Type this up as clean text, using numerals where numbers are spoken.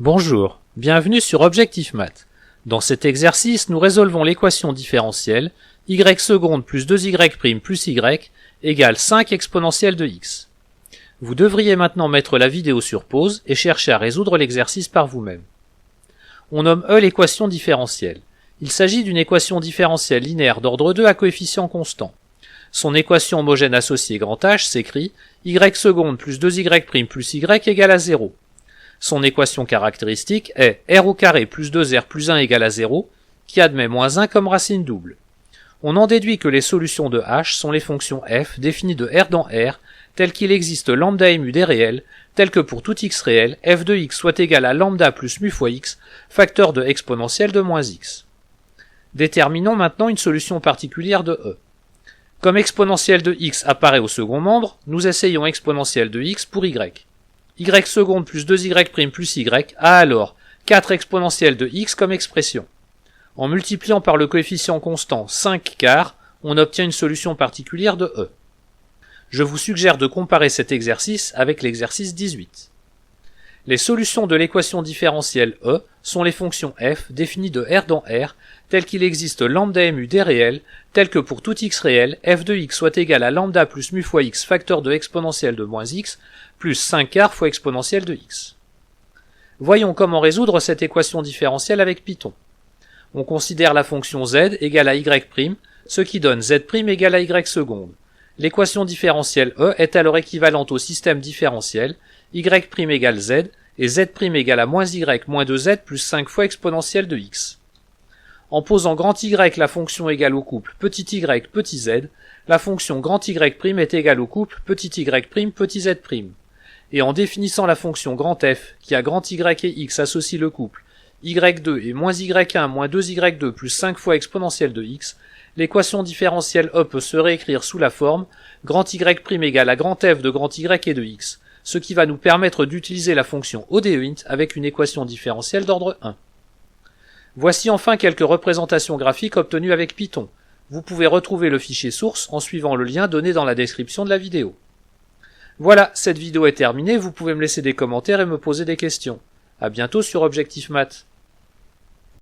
Bonjour, bienvenue sur Objectif Math. Dans cet exercice, nous résolvons l'équation différentielle y seconde plus 2y' plus y égale 5 exponentielle de x. Vous devriez maintenant mettre la vidéo sur pause et chercher à résoudre l'exercice par vous-même. On nomme E l'équation différentielle. Il s'agit d'une équation différentielle linéaire d'ordre 2 à coefficient constant. Son équation homogène associée grand H s'écrit y seconde plus 2y' plus y égale à 0. Son équation caractéristique est r au carré plus 2r plus 1 égale à 0, qui admet moins 1 comme racine double. On en déduit que les solutions de h sont les fonctions f définies de r dans R, telles qu'il existe lambda mu des réels, tels que pour tout x réel, f de x soit égal à lambda plus mu fois x, facteur de exponentielle de moins x. Déterminons maintenant une solution particulière de E. Comme exponentielle de x apparaît au second membre, nous essayons exponentielle de x pour y. Y seconde plus 2y' plus y a alors 4 exponentielles de x comme expression. En multipliant par le coefficient constant 5 quarts, on obtient une solution particulière de E. Je vous suggère de comparer cet exercice avec l'exercice 18. Les solutions de l'équation différentielle E sont les fonctions f définies de R dans R, telles qu'il existe lambda mu des réels, tels que pour tout x réel, f de x soit égal à lambda plus mu fois x facteur de exponentielle de moins x, plus 5 quarts fois exponentielle de x. Voyons comment résoudre cette équation différentielle avec Python. On considère la fonction z égale à y', ce qui donne z' égale à y seconde. L'équation différentielle E est alors équivalente au système différentiel y' égale z et z' égale à moins y moins 2z plus 5 fois exponentielle de x. En posant grand Y la fonction égale au couple petit y petit z, la fonction grand Y' est égale au couple petit y' petit z'. Et en définissant la fonction grand f, qui a grand y et x associe le couple y2 et moins y1 moins 2y2 plus 5 fois exponentielle de x, l'équation différentielle E peut se réécrire sous la forme grand Y' égale à grand f de grand y et de x, ce qui va nous permettre d'utiliser la fonction ODEINT avec une équation différentielle d'ordre 1. Voici enfin quelques représentations graphiques obtenues avec Python. Vous pouvez retrouver le fichier source en suivant le lien donné dans la description de la vidéo. Voilà, cette vidéo est terminée, vous pouvez me laisser des commentaires et me poser des questions. À bientôt sur Objectif Math.